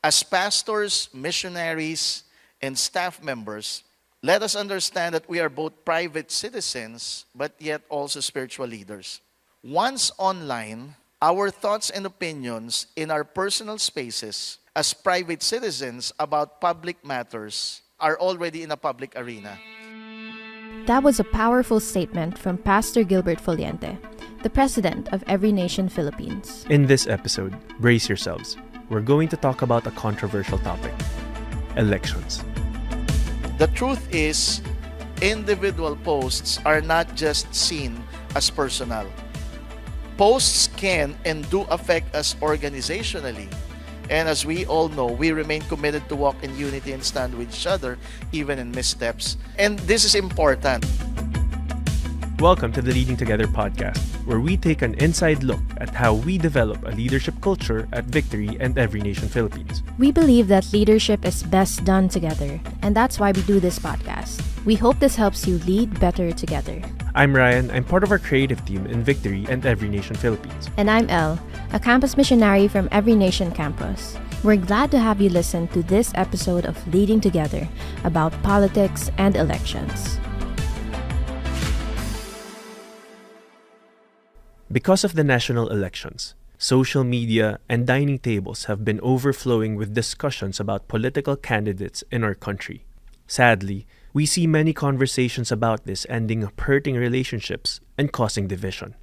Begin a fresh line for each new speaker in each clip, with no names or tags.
As pastors, missionaries, and staff members, let us understand that we are both private citizens, but yet also spiritual leaders. Once online, our thoughts and opinions in our personal spaces as private citizens about public matters are already in a public arena.
That was a powerful statement from Pastor Gilbert Foliente, the president of Every Nation Philippines.
In this episode, brace yourselves. We're going to talk about a controversial topic: elections.
The truth is, individual posts are not just seen as personal. Posts can and do affect us organizationally. And as we all know, we remain committed to walk in unity and stand with each other, even in missteps. And this is important.
Welcome to the Leading Together podcast, where we take an inside look at how we develop a leadership culture at Victory and Every Nation Philippines.
We believe that leadership is best done together, and that's why we do this podcast. We hope this helps you lead better together.
I'm Ryan. I'm part of our creative team in Victory and Every Nation Philippines.
And I'm Elle, a campus missionary from Every Nation campus. We're glad to have you listen to this episode of Leading Together about politics and elections.
Because of the national elections, social media and dining tables have been overflowing with discussions about political candidates in our country. Sadly, we see many conversations about this ending up hurting relationships and causing division.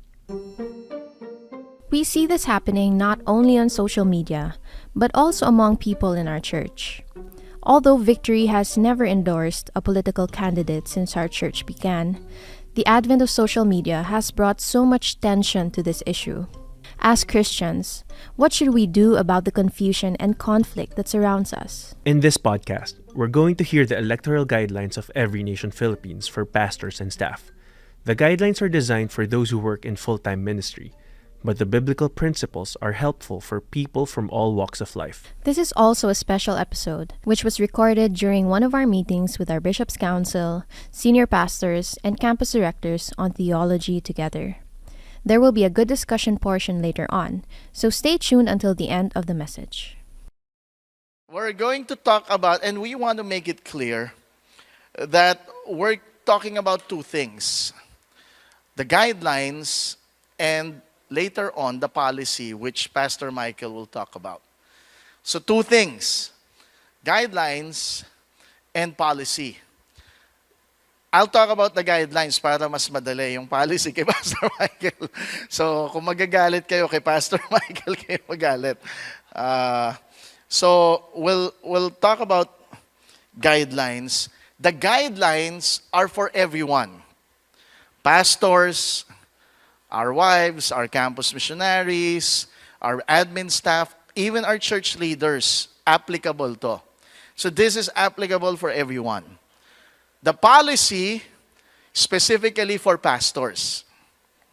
We see this happening not only on social media, but also among people in our church. Although Victory has never endorsed a political candidate since our church began, the advent of social media has brought so much tension to this issue. As Christians, what should we do about the confusion and conflict that surrounds us?
In this podcast, we're going to hear the electoral guidelines of Every Nation Philippines for pastors and staff. The guidelines are designed for those who work in full-time ministry, but the biblical principles are helpful for people from all walks of life.
This is also a special episode, which was recorded during one of our meetings with our Bishop's Council, senior pastors, and campus directors on theology together. There will be a good discussion portion later on, so stay tuned until the end of the message.
We're going to talk about, and we want to make it clear, that we're talking about two things: the guidelines and later on the policy, which Pastor Michael will talk about. So two things: guidelines and policy. I'll talk about the guidelines para mas madali yung policy kay Pastor Michael. So kung magagalit kayo kay Pastor Michael, kayo magalit. So we'll talk about guidelines. The guidelines are for everyone. Pastors, our wives, our campus missionaries, our admin staff, even our church leaders, applicable to. So this is applicable for everyone. The policy, specifically for pastors.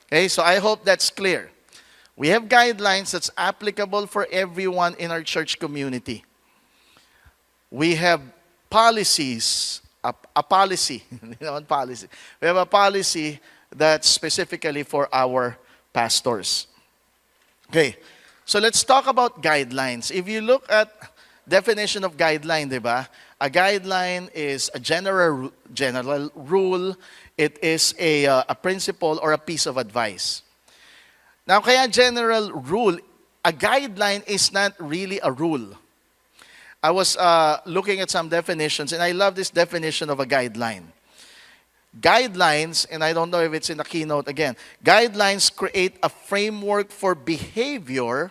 Okay, so I hope that's clear. We have guidelines that's applicable for everyone in our church community. We have policies, a policy, policy. We have a policy that's specifically for our pastors. Okay, so let's talk about guidelines. If you look at definition of guideline, diba? A guideline is a general rule. It is a principle or a piece of advice. Now, kaya general rule, a guideline is not really a rule. I was looking at some definitions, and I love this definition of a guideline. Guidelines, and I don't know if it's in the keynote again, guidelines create a framework for behavior,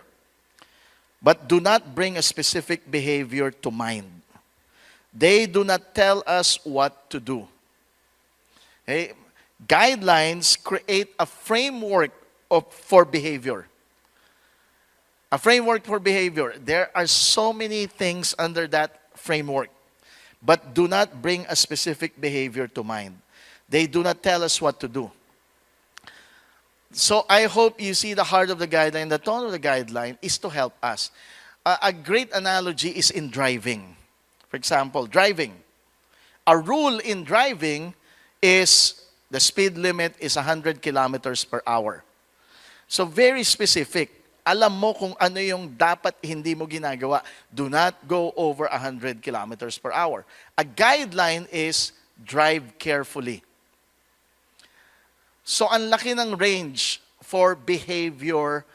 but do not bring a specific behavior to mind. They do not tell us what to do. Okay? Guidelines create a framework for behavior. A framework for behavior. There are so many things under that framework, but do not bring a specific behavior to mind. They do not tell us what to do. So I hope you see the heart of the guideline. The tone of the guideline is to help us. A great analogy is in driving. For example, driving. A rule in driving is the speed limit is 100 kilometers per hour. So very specific. alam mo kung ano yung dapat hindi mo ginagawa. Do not go over 100 kilometers per hour. A guideline is drive carefully. So ang laki ng range for behavior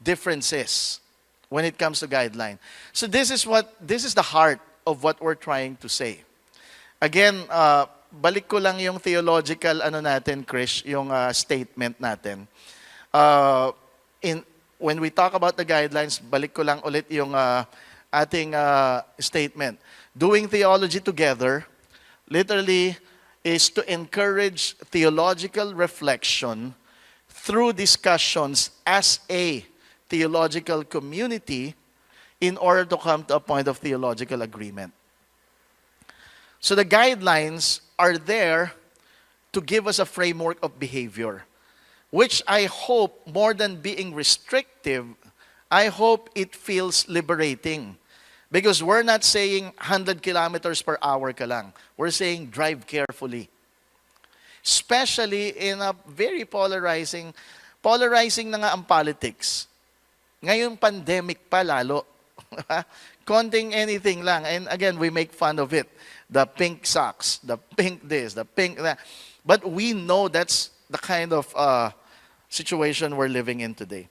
differences when it comes to guideline. So this is the heart of what we're trying to say. Again, balik ko lang yung theological natin, Krish, yung statement natin. When we talk about the guidelines, balik ko lang ulit yung ating statement. Doing theology together literally is to encourage theological reflection through discussions as a theological community in order to come to a point of theological agreement. So the guidelines are there to give us a framework of behavior, which I hope, more than being restrictive, I hope it feels liberating. Because we're not saying 100 kilometers per hour ka lang. We're saying drive carefully. Especially in a very polarizing na nga ang politics. Ngayon, pandemic pa lalo. Konting anything lang. And again, we make fun of it. The pink socks, the pink this, the pink that. But we know that's the kind of situation we're living in today.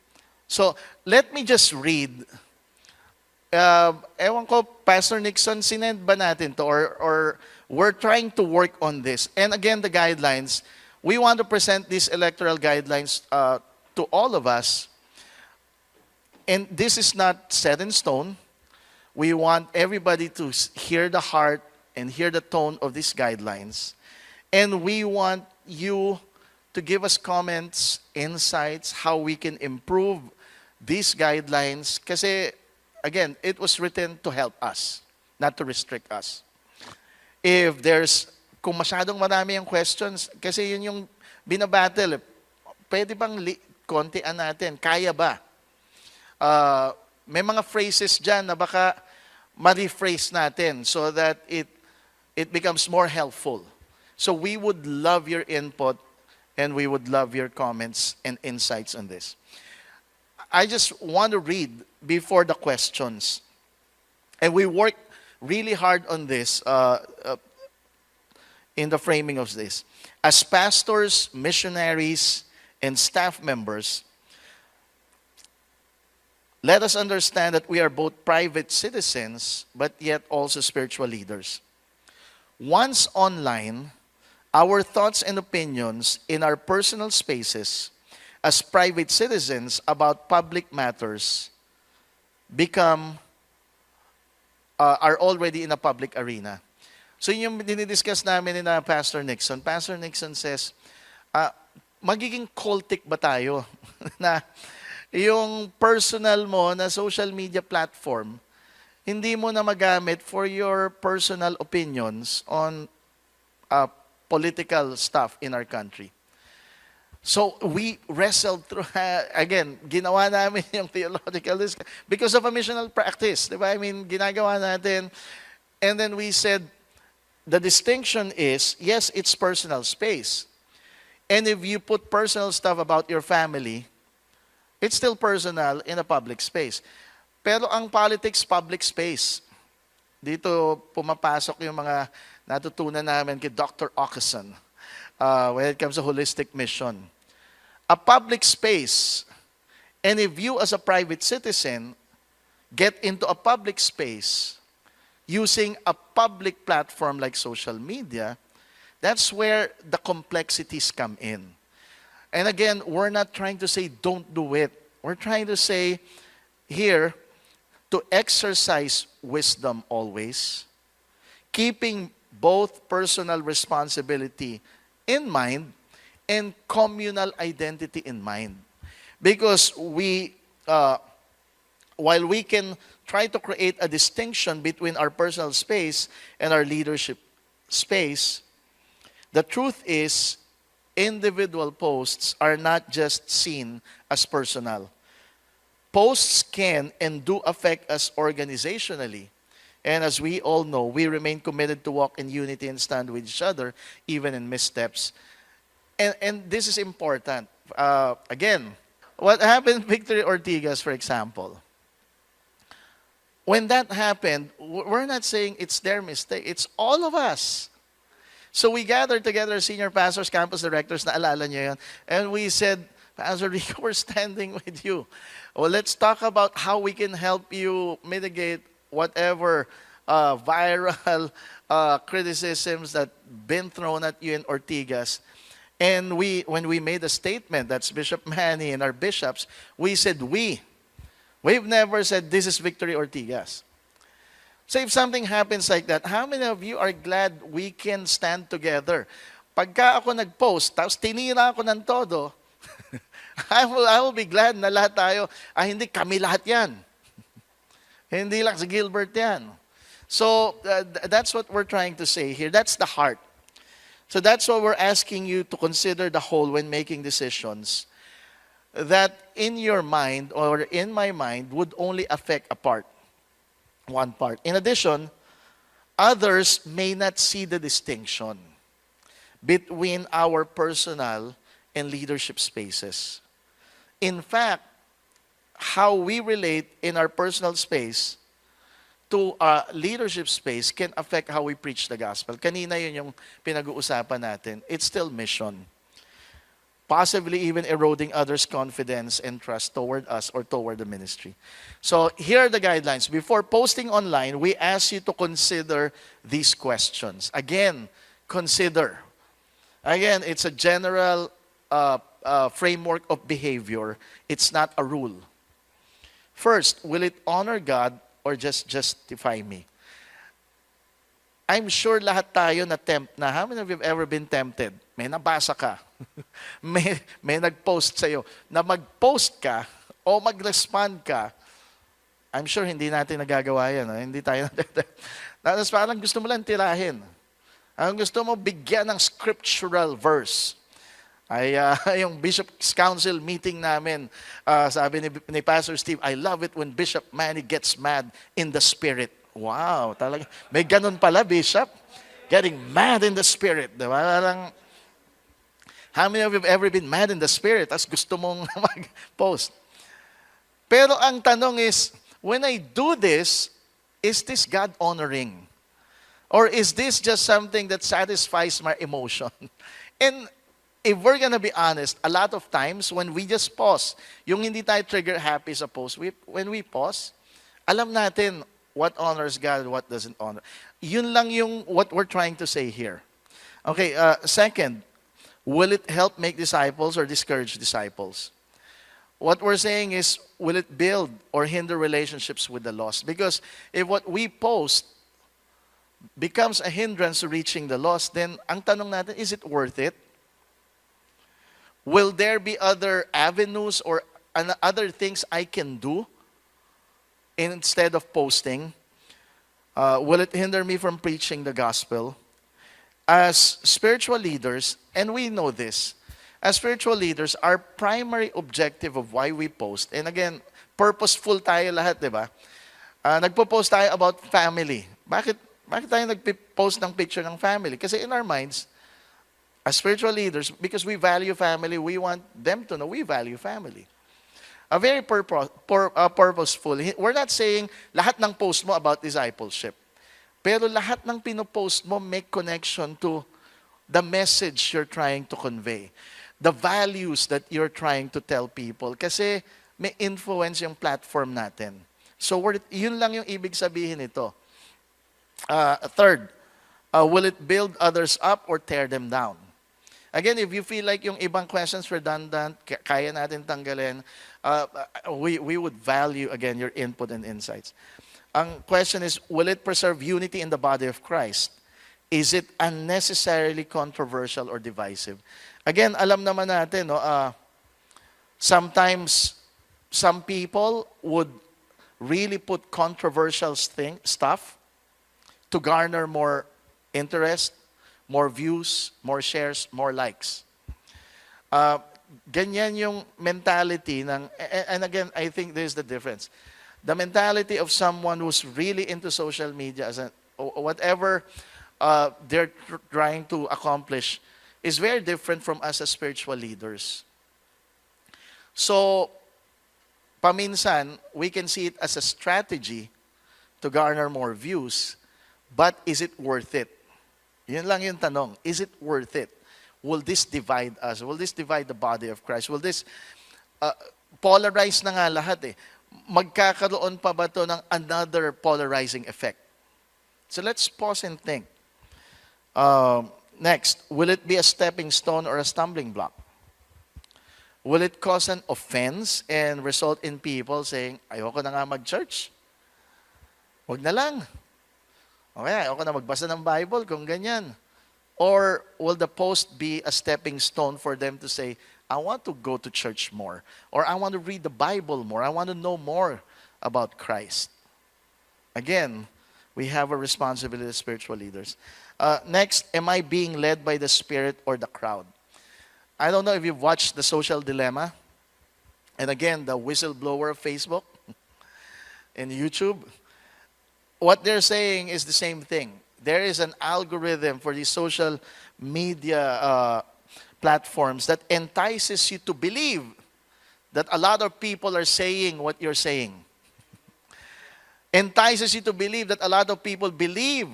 So, let me just read. Ewan ko, Pastor Nixon, sinend ba natin to? Or we're trying to work on this. And again, the guidelines, we want to present these electoral guidelines to all of us. And this is not set in stone. We want everybody to hear the heart and hear the tone of these guidelines. And we want you to give us comments, insights, how we can improve these guidelines. Kasi, again, it was written to help us, not to restrict us. Kung masyadong marami yung questions, kasi yun yung binabattle, pwede bang kontian natin? Kaya ba? May mga phrases dyan na baka ma-rephrase natin so that it becomes more helpful. So we would love your input and we would love your comments and insights on this. I just want to read before the questions. And we work really hard on this in the framing of this. As pastors, missionaries, and staff members, let us understand that we are both private citizens, but yet also spiritual leaders. Once online, our thoughts and opinions in our personal spaces as private citizens about public matters are already in a public arena. So yun yung dinidiscuss namin ni Pastor Nixon. Pastor Nixon says, magiging cultic ba tayo? Na yung personal mo na social media platform, hindi mo na magamit for your personal opinions on political stuff in our country. So we wrestled through, again, ginawa namin yung theological discussion because of a missional practice. Diba? I mean, ginagawa natin. And then we said, the distinction is, yes, it's personal space. And if you put personal stuff about your family, it's still personal in a public space. Pero ang politics, public space. Dito pumapasok yung mga natutunan namin kay Dr. Ockeson when it comes to holistic mission. A public space, and if you as a private citizen get into a public space using a public platform like social media, that's where the complexities come in. And again, we're not trying to say don't do it. We're trying to say here to exercise wisdom always, keeping both personal responsibility in mind and communal identity in mind. Because while we can try to create a distinction between our personal space and our leadership space, the truth is individual posts are not just seen as personal. Posts can and do affect us organizationally. And as we all know, we remain committed to walk in unity and stand with each other, even in missteps. And this is important. Again, What happened, Victory Ortigas, for example, when that happened, we're not saying it's their mistake. It's all of us. So we gathered together, senior pastors, campus directors, naalala nyo yun, and we said, Pastor Rico, we're standing with you. Well, let's talk about how we can help you mitigate whatever viral criticisms that been thrown at you in Ortigas. And when we made a statement, that's Bishop Manny and our bishops, we said we've never said this is Victory Ortigas. So if something happens like that, how many of you are glad we can stand together? Pagka ako nag-post, tapos tinira ako ng todo, I will be glad na lahat tayo, hindi kami lahat yan. Hindi lang si Gilbert yan. So that's what we're trying to say here. That's the heart. So that's what we're asking you to consider the whole when making decisions. That in your mind or in my mind would only affect a part. One part. In addition, others may not see the distinction between our personal and leadership spaces. In fact, how we relate in our personal space to a leadership space can affect how we preach the gospel. Kanina yun yung pinag-uusapan natin. It's still mission. Possibly even eroding others' confidence and trust toward us or toward the ministry. So here are the guidelines. Before posting online, we ask you to consider these questions. Again, consider. Again, it's a general framework of behavior. It's not a rule. First, will it honor God or just justify me? I'm sure lahat tayo na-tempt na. How many of you have ever been tempted? May nabasa ka. may nag-post sa'yo. Na mag-post ka o mag-respond ka, I'm sure hindi natin nagagawa yan. Hindi tayo Tapos parang gusto mo lang tirahin. Ang gusto mo bigyan ng scriptural verse. Ay yung Bishop's Council meeting namin, sabi ni Pastor Steve, I love it when Bishop Manny gets mad in the spirit. Wow, talaga. May ganun pala, Bishop. Getting mad in the spirit. Diba? Parang, how many of you have ever been mad in the spirit? Tapos gusto mong mag-post. Pero ang tanong is, when I do this, is this God-honoring? Or is this just something that satisfies my emotion? And if we're gonna be honest, a lot of times when we just pause, yung hindi tayo trigger happy sa post, when we pause, alam natin what honors God, what doesn't honor. Yun lang yung what we're trying to say here. Okay, second, will it help make disciples or discourage disciples? What we're saying is, will it build or hinder relationships with the lost? Because if what we post becomes a hindrance to reaching the lost, then ang tanong natin, is it worth it? Will there be other avenues or other things I can do instead of posting? Will it hinder me from preaching the gospel? As spiritual leaders, and we know this, as spiritual leaders, our primary objective of why we post, and again, purposeful tayo lahat, di ba? Nagpo-post tayo about family. Bakit tayo nagpo-post ng picture ng family? Kasi in our minds, as spiritual leaders, because we value family, we want them to know we value family. A very purposeful. We're not saying lahat ng post mo about discipleship. Pero lahat ng pinopost mo make connection to the message you're trying to convey. The values that you're trying to tell people. Kasi may influence yung platform natin. So yun lang yung ibig sabihin nito. Third, will it build others up or tear them down? Again, if you feel like yung ibang questions redundant, kaya natin tanggalin, we would value, again, your input and insights. Ang question is, will it preserve unity in the body of Christ? Is it unnecessarily controversial or divisive? Again, alam naman natin, no, sometimes some people would really put controversial stuff to garner more interest, more views, more shares, more likes. Ganyan yung mentality ng, and again, I think there's the difference. The mentality of someone who's really into social media, whatever they're trying to accomplish, is very different from us as spiritual leaders. So, paminsan, we can see it as a strategy to garner more views, but is it worth it? Yun lang yung tanong. Is it worth it? Will this divide us? Will this divide the body of Christ? Will this polarize na nga lahat eh? Magkakaroon pa ba to ng another polarizing effect? So let's pause and think. Next, will it be a stepping stone or a stumbling block? Will it cause an offense and result in people saying, ayoko na nga mag-church? Huwag na lang. Okay, ayoko na magbasa ng Bible kung ganyan. Or will the post be a stepping stone for them to say, I want to go to church more. Or I want to read the Bible more. I want to know more about Christ. Again, we have a responsibility as spiritual leaders. Next, am I being led by the Spirit or the crowd? I don't know if you've watched The Social Dilemma. And again, the whistleblower of Facebook and YouTube. What they're saying is the same thing. There is an algorithm for these social media platforms that entices you to believe that a lot of people are saying what you're saying. Entices you to believe that a lot of people believe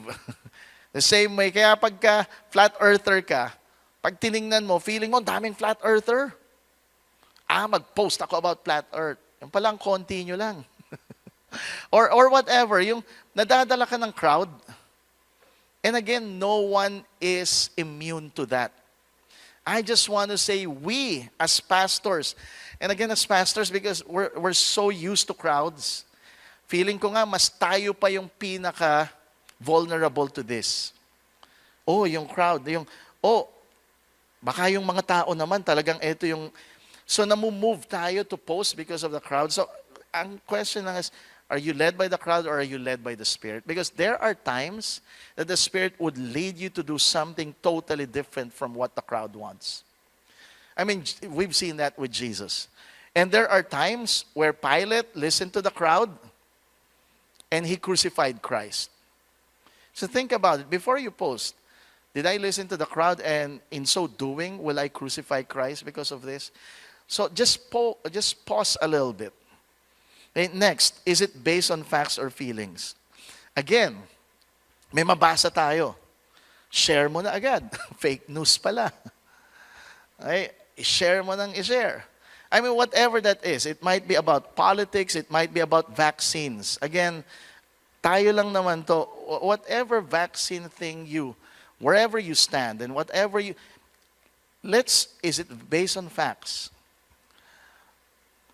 the same way. Kaya pagka flat earther ka, pag tiningnan mo, feeling mo, daming flat earther. Mag-post ako about flat earth. Yung palang konti nyo lang. or whatever, yung nadadala ka ng crowd. And again, no one is immune to that. I just want to say we as pastors, and again as pastors because we're so used to crowds, feeling ko nga mas tayo pa yung pinaka vulnerable to this. Oh, yung crowd, baka yung mga tao naman talagang ito yung, so namumove tayo to post because of the crowd. So ang question lang is, are you led by the crowd or are you led by the Spirit? Because there are times that the Spirit would lead you to do something totally different from what the crowd wants. I mean, we've seen that with Jesus. And there are times where Pilate listened to the crowd and he crucified Christ. So think about it. Before you post, did I listen to the crowd and in so doing, will I crucify Christ because of this? So just pause a little bit. Okay, next, is it based on facts or feelings? Again, may mabasa tayo. Share mo na agad. Fake news pala. Okay, share mo nang i-share. I mean, whatever that is. It might be about politics. It might be about vaccines. Again, tayo lang naman to. Whatever vaccine thing wherever you stand and whatever is it based on facts?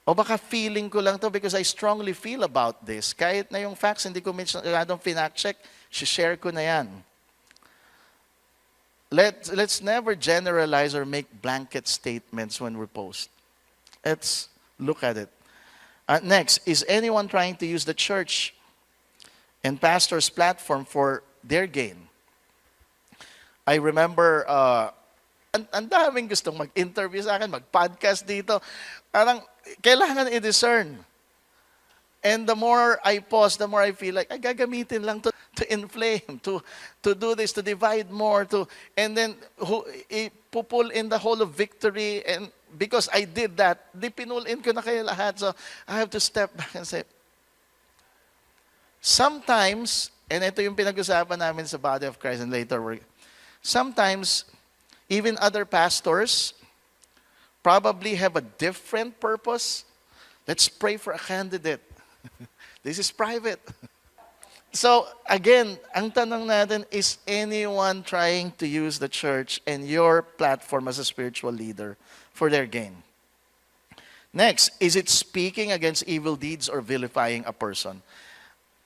O baka feeling ko lang to because I strongly feel about this. Kahit na yung facts, hindi ko masyadong finact-check, share ko na yan. Let's never generalize or make blanket statements when we post. Let's look at it. Next, is anyone trying to use the church and pastor's platform for their gain? I remember, ang daming gustong mag-interview sa akin, mag-podcast dito. Parang, kailangan i-discern. And the more I pause, the more I feel like, gagamitin lang to inflame, to do this, to divide more, and then pull in the whole of victory. And because I did that, di pinul in ko na kayo lahat. So I have to step back and say, sometimes, and ito yung pinag-usapan namin sa Body of Christ and later sometimes, even other pastors probably have a different purpose. Let's pray for a candidate. This is private. So, again, ang tanong natin, is anyone trying to use the church and your platform as a spiritual leader for their gain? Next, is it speaking against evil deeds or vilifying a person?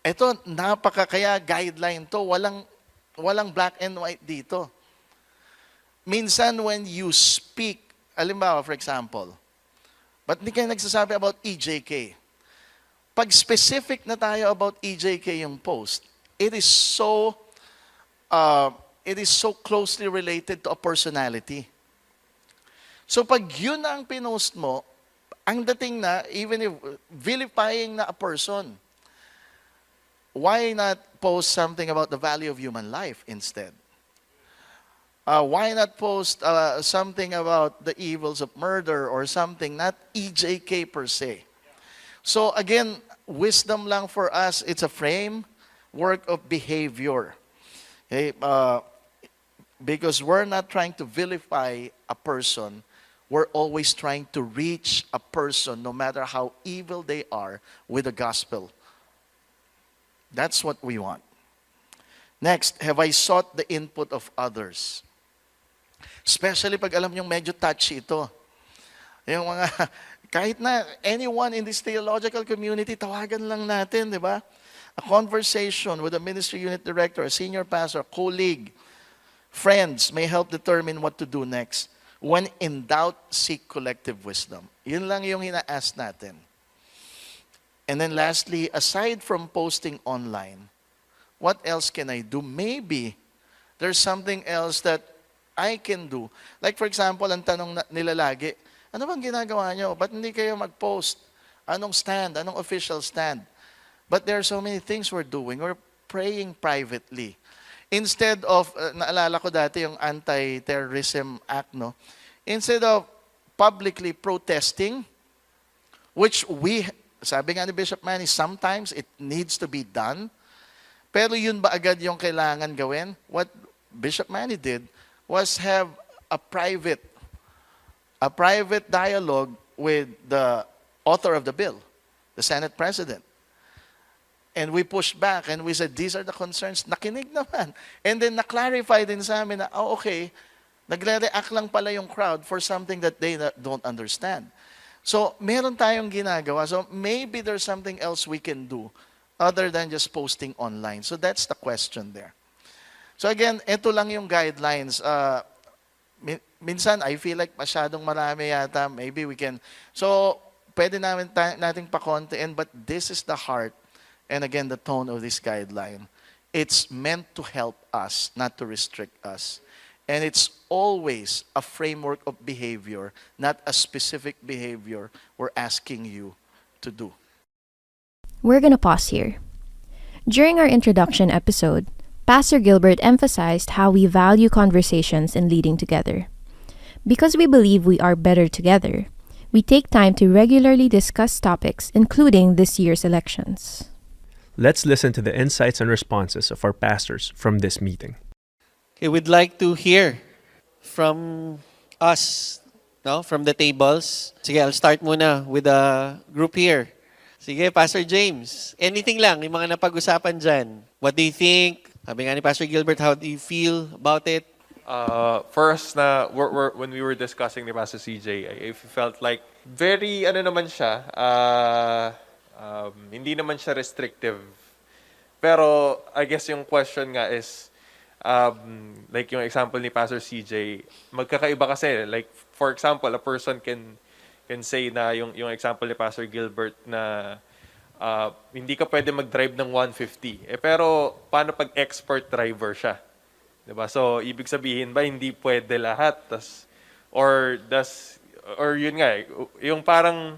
Ito, kaya guideline to. Walang black and white dito. Minsan when you speak, halimbawa, for example, ba't di kayo nagsasabi about EJK? Pag specific na tayo about EJK yung post, it is so closely related to a personality. So pag yun na ang pinost mo, ang dating na, even if vilifying na a person, why not post something about the value of human life instead? Why not post something about the evils of murder or something, not EJK per se? So again, wisdom lang for us, it's a framework of behavior. Okay? Because we're not trying to vilify a person, we're always trying to reach a person, no matter how evil they are, with the gospel. That's what we want. Next, have I sought the input of others? Especially pag alam niyong medyo touchy ito. Yung mga, kahit na anyone in this theological community, tawagan lang natin, di ba? A conversation with a ministry unit director, a senior pastor, colleague, friends may help determine what to do next. When in doubt, seek collective wisdom. Yun lang yung hina-ask natin. And then lastly, aside from posting online, what else can I do? Maybe there's something else that I can do. Like for example, ang tanong nila lagi, ano bang ginagawa nyo? Ba't hindi kayo mag-post? Anong stand? Anong official stand? But there are so many things we're doing. We're praying privately. Instead of, naalala ko dati yung Anti-Terrorism Act, no? Instead of publicly protesting, which sabi nga ni Bishop Manny, sometimes it needs to be done. Pero yun ba agad yung kailangan gawin? What Bishop Manny did was have a private dialogue with the author of the bill, the Senate President. And we pushed back and we said, these are the concerns. Nakinig naman. And then na-clarify din sa amin na, okay, nagre-react lang pala yung crowd for something that they don't understand. So, meron tayong ginagawa. So, maybe there's something else we can do other than just posting online. So, that's the question there. So again, ito lang yung guidelines. Minsan, I feel like masyadong marami yata. Maybe we can. So, pwede nating pakontiin, but this is the heart and again, the tone of this guideline. It's meant to help us, not to restrict us. And it's always a framework of behavior, not a specific behavior we're asking you to do.
We're gonna pause here. During our introduction episode, Pastor Gilbert emphasized how we value conversations and leading together. Because we believe we are better together, we take time to regularly discuss topics, including this year's elections.
Let's listen to the insights and responses of our pastors from this meeting.
Okay, we'd like to hear from us, no, from the tables. Sige, I'll start muna with the group here. Sige, Pastor James, anything lang, yung mga napag-usapan dyan. What do you think? Sabi nga ni Pastor Gilbert, how do you feel about it?
First, when we were discussing ni Pastor CJ, I felt like very, naman siya, hindi naman siya restrictive. Pero, I guess yung question nga is, like yung example ni Pastor CJ, magkakaiba kasi. Like, for example, a person can say na yung example ni Pastor Gilbert na hindi ka pwede mag-drive ng 150. Pero, paano pag expert driver siya? Diba? So, ibig sabihin ba, hindi pwede lahat? Or yun nga, yung parang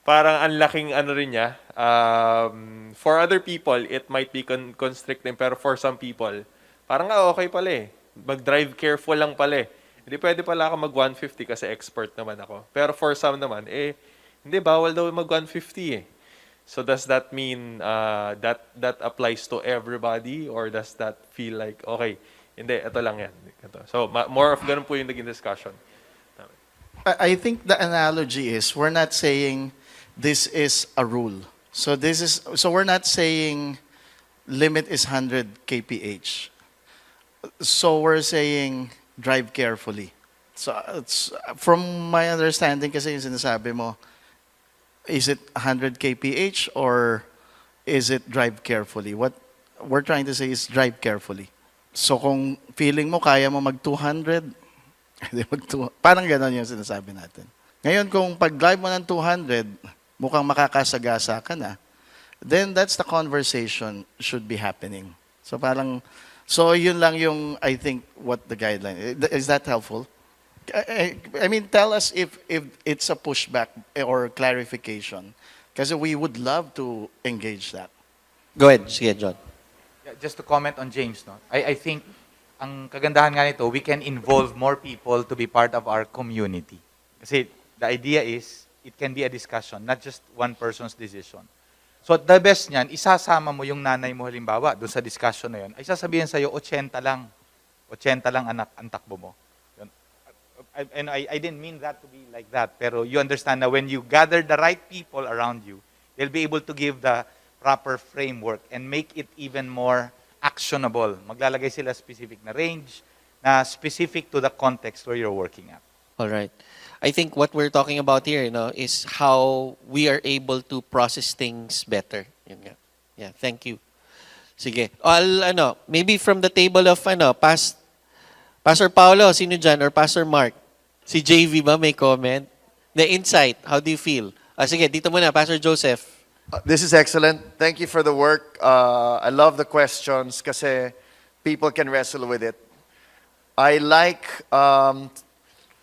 ang laking rin niya. For other people, it might be constricting, pero for some people, parang okay pala eh. Mag-drive careful lang pala eh. Hindi pwede pala ako mag-150 kasi expert naman ako. Pero for some naman, hindi, bawal daw mag-150 eh. So does that mean that applies to everybody? Or does that feel like, okay, hindi, ito lang yan. Ito. So more of ganun po yung naging discussion.
I think the analogy is, we're not saying this is a rule. So we're not saying limit is 100 kph. So we're saying drive carefully. So from my understanding kasi yung sinasabi mo, is it 100 kph or is it drive carefully? What we're trying to say is drive carefully. So kung feeling mo kaya mo mag 200, parang gano'n yung sinasabi natin. Ngayon kung pag-drive mo ng 200, mukhang makakasagasa ka na, then that's the conversation should be happening. So yun lang yung, I think, what the guideline is. Is that helpful? I mean, tell us if it's a pushback or clarification. Kasi we would love to engage that.
Go ahead, sige, John.
Yeah, just to comment on James, no? I think ang kagandahan nga nito, we can involve more people to be part of our community. Kasi the idea is, it can be a discussion, not just one person's decision. So the best niyan, isasama mo yung nanay mo halimbawa doon sa discussion na yun, ay sasabihin sa'yo, 80 lang. 80 lang anak, ang takbo mo. Yun. And I didn't mean that to be like that, pero you understand na when you gather the right people around you, they'll be able to give the proper framework and make it even more actionable. Maglalagay sila specific na range, na specific to the context where you're working at.
All right. I think what we're talking about here, is how we are able to process things better. Yun nga. Yeah, thank you. Sige. Maybe from the table of Pastor Paulo, sino dyan? Or Pastor Mark? Si JV ba may comment? The insight, how do you feel? Sige, dito muna, Pastor Joseph.
This is excellent. Thank you for the work. I love the questions kasi people can wrestle with it. I like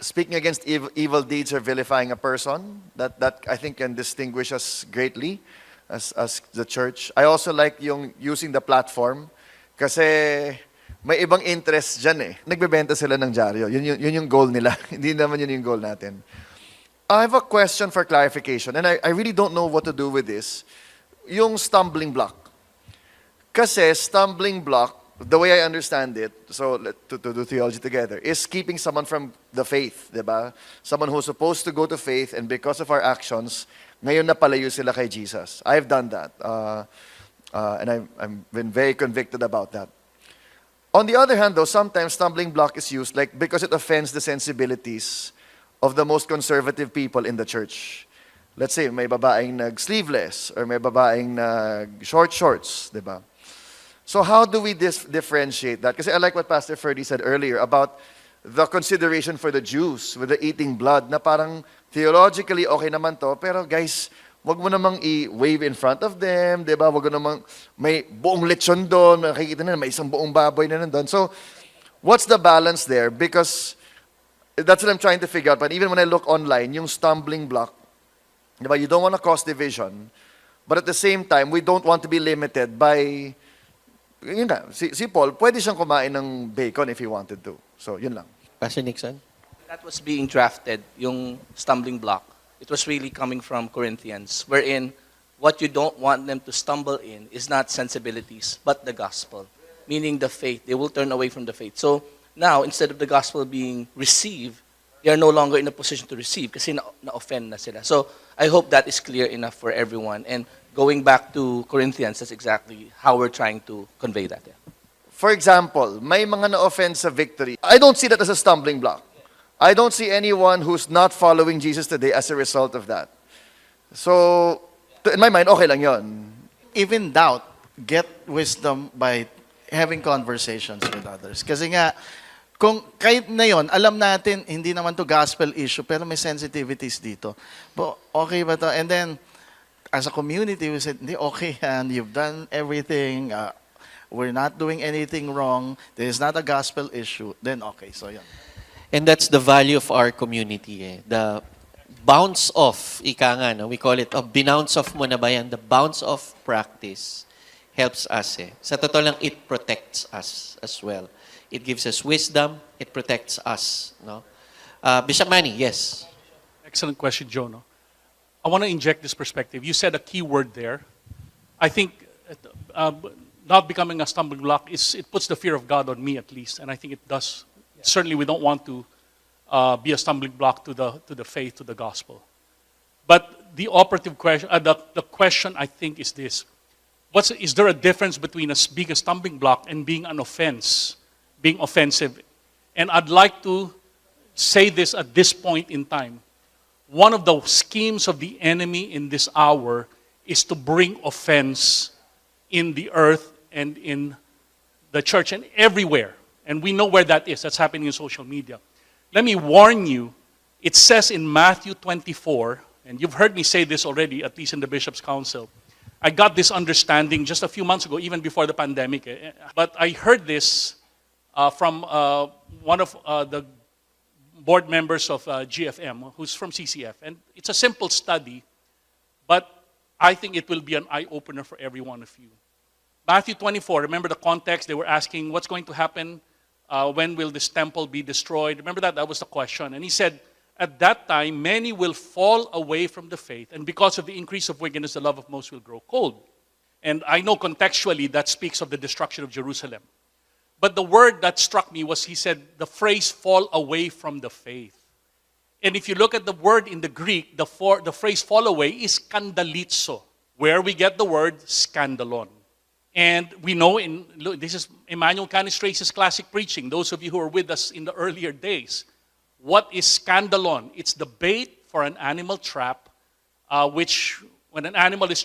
speaking against evil deeds or vilifying a person. That I think can distinguish us greatly as the church. I also like using the platform kasi may ibang interest dyan eh. Nagbebenta sila ng dyaryo. Yun yung goal nila. Hindi naman yun yung goal natin. I have a question for clarification, and I really don't know what to do with this. Yung stumbling block. Kasi stumbling block, the way I understand it, so to do theology together, is keeping someone from the faith, diba? Someone who's supposed to go to faith, and because of our actions, ngayon napalayo sila kay Jesus. I've done that, and I've been very convicted about that. On the other hand, though, sometimes stumbling block is used because it offends the sensibilities of the most conservative people in the church. Let's say, may babaeng nag-sleeveless or may babaeng nag-short shorts, di ba? So how do we differentiate that? Kasi I like what Pastor Ferdy said earlier about the consideration for the Jews with the eating blood, na parang theologically okay naman to, pero guys, wag mo namang i-wave in front of them, di ba? Wag mo namang may buong lechon doon, makikita na may isang buong baboy na nandun. So, what's the balance there? Because that's what I'm trying to figure out. But even when I look online, yung stumbling block, diba, you don't want to cause division, but at the same time, we don't want to be limited by, yun na, si Paul, pwede siyang kumain ng bacon if he wanted to. So, yun lang.
Pastor Nixon?
That was being drafted, yung stumbling block. It was really coming from Corinthians, wherein what you don't want them to stumble in is not sensibilities, but the gospel, meaning the faith. They will turn away from the faith. So, now, instead of the gospel being received, they are no longer in a position to receive kasi na-offend na sila. So, I hope that is clear enough for everyone. And going back to Corinthians, that's exactly how we're trying to convey that. Yeah.
For example, may mga na-offend sa victory. I don't see that as a stumbling block. I don't see anyone who's not following Jesus today as a result of that. So, in my mind, okay lang yon.
Even doubt, get wisdom by having conversations with others. Kasi nga, kung kahit na yon, alam natin, hindi naman to gospel issue, pero may sensitivities dito. But okay ba to? And then, as a community, we said, hindi, okay yan, you've done everything, we're not doing anything wrong, this is not a gospel issue, then okay, so yan.
And that's the value of our community. The bounce off, ika nga, no? We call it, binounce off mo na ba yan? The bounce off practice helps us. Sa totoo lang, it protects us as well. It gives us wisdom, it protects us. No? Bishop Manny, yes.
Excellent question, Joe. No? I want to inject this perspective. You said a key word there. I think not becoming a stumbling block, it puts the fear of God on me at least, and I think it does. Certainly, we don't want to be a stumbling block to the faith, to the gospel. But the operative question, the question I think is this: is there a difference between being a stumbling block and being an offense, being offensive? And I'd like to say this at this point in time. One of the schemes of the enemy in this hour is to bring offense in the earth and in the church and everywhere. And we know where that is. That's happening in social media. Let me warn you, it says in Matthew 24, and you've heard me say this already, at least in the Bishop's Council. I got this understanding just a few months ago, even before the pandemic. But I heard this from one of the board members of GFM, who's from CCF. And it's a simple study, but I think it will be an eye-opener for every one of you. Matthew 24, remember the context? They were asking what's going to happen When will this temple be destroyed? Remember that? That was the question. And he said, at that time, many will fall away from the faith, and because of the increase of wickedness, the love of most will grow cold. And I know contextually that speaks of the destruction of Jerusalem. But the word that struck me was, he said, the phrase fall away from the faith. And if you look at the word in the Greek, the phrase fall away is skandalizo, where we get the word scandalon. And we know, this is Emmanuel Canistrace's classic preaching, those of you who were with us in the earlier days. What is scandalon? It's the bait for an animal trap, which when an animal is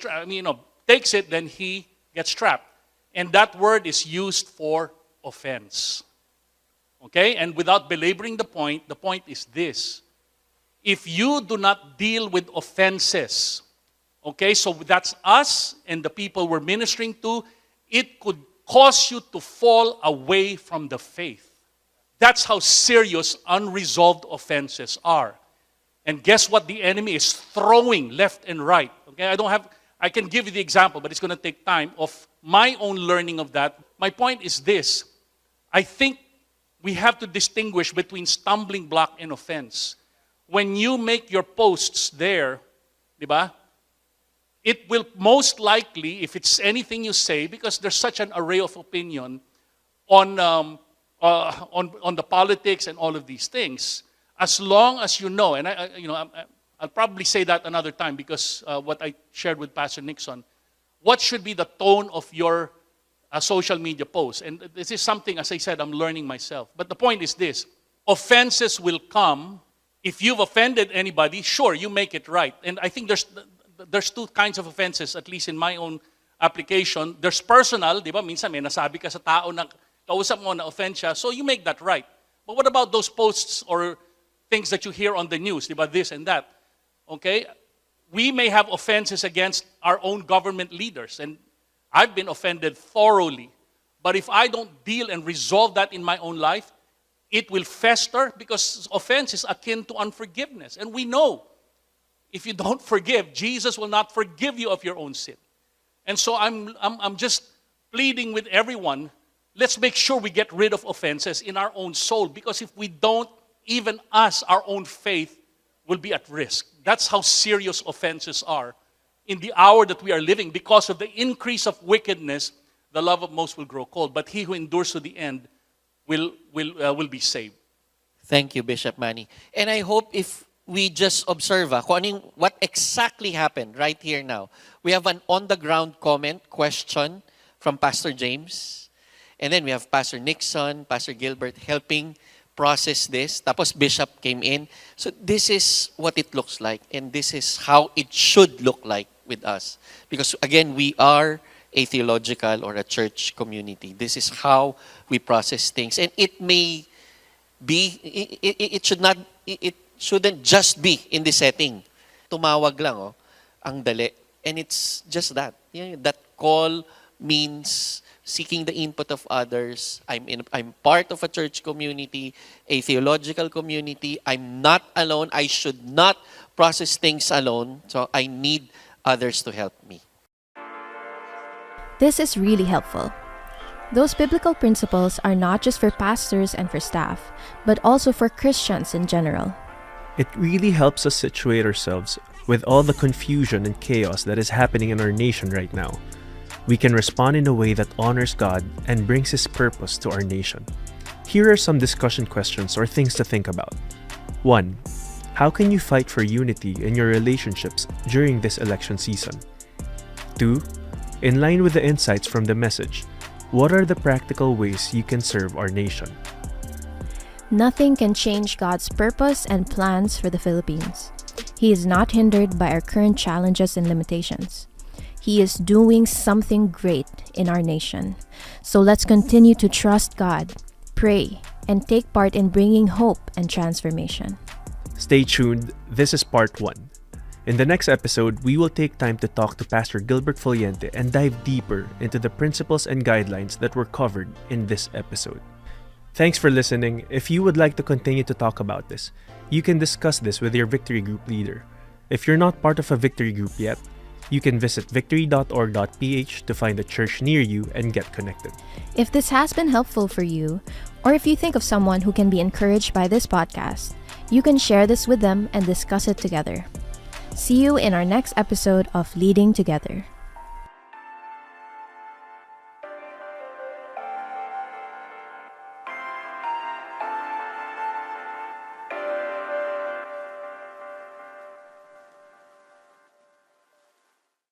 takes it, then he gets trapped. And that word is used for offense. Okay? And without belaboring the point is this. If you do not deal with offenses, okay, so that's us and the people we're ministering to, it could cause you to fall away from the faith. That's how serious unresolved offenses are. And guess what the enemy is throwing left and right? Okay, I can give you the example, but it's going to take time of my own learning of that. My point is this. I think we have to distinguish between stumbling block and offense. When you make your posts there, diba? It will most likely, if it's anything you say, because there's such an array of opinion on the politics and all of these things, as long as you know, and I'll probably say that another time because what I shared with Pastor Nixon, what should be the tone of your social media posts? And this is something, as I said, I'm learning myself. But the point is this, offenses will come. If you've offended anybody, sure, you make it right. And I think there's two kinds of offenses, at least in my own application. There's personal, di ba? Minsan may nasabi ka sa tao na kausap mo na offend siya, so you make that right. But what about those posts or things that you hear on the news, di ba? This and that. Okay? We may have offenses against our own government leaders, and I've been offended thoroughly. But if I don't deal and resolve that in my own life, it will fester because offense is akin to unforgiveness. And we know if you don't forgive, Jesus will not forgive you of your own sin. And so I'm just pleading with everyone, let's make sure we get rid of offenses in our own soul, because if we don't, even us, our own faith, will be at risk. That's how serious offenses are in the hour that we are living. Because of the increase of wickedness, the love of most will grow cold. But he who endures to the end will be saved.
Thank you, Bishop Manny. And I hope if we just observe what exactly happened right here now. We have an on-the-ground question from Pastor James. And then we have Pastor Nixon, Pastor Gilbert helping process this. Tapos Bishop came in. So this is what it looks like. And this is how it should look like with us. Because again, we are a theological or a church community. This is how we process things. And it may be, it shouldn't just be in the setting. Tumawag lang, ang dali. And it's just that. That call means seeking the input of others. I'm part of a church community, a theological community. I'm not alone. I should not process things alone. So I need others to help me.
This is really helpful. Those biblical principles are not just for pastors and for staff, but also for Christians in general.
It really helps us situate ourselves with all the confusion and chaos that is happening in our nation right now. We can respond in a way that honors God and brings His purpose to our nation. Here are some discussion questions or things to think about. 1. How can you fight for unity in your relationships during this election season? 2. In line with the insights from the message, what are the practical ways you can serve our nation?
Nothing can change God's purpose and plans for the Philippines. He is not hindered by our current challenges and limitations. He is doing something great in our nation. So let's continue to trust God, pray, and take part in bringing hope and transformation.
Stay tuned. This is part 1. In the next episode, we will take time to talk to Pastor Gilbert Foliente and dive deeper into the principles and guidelines that were covered in this episode. Thanks for listening. If you would like to continue to talk about this, you can discuss this with your Victory Group leader. If you're not part of a Victory Group yet, You can visit victory.org.ph to find a church near you and get connected.
If this has been helpful for you, or if you think of someone who can be encouraged by this podcast, you can share this with them and discuss it together. See you in our next episode of Leading Together.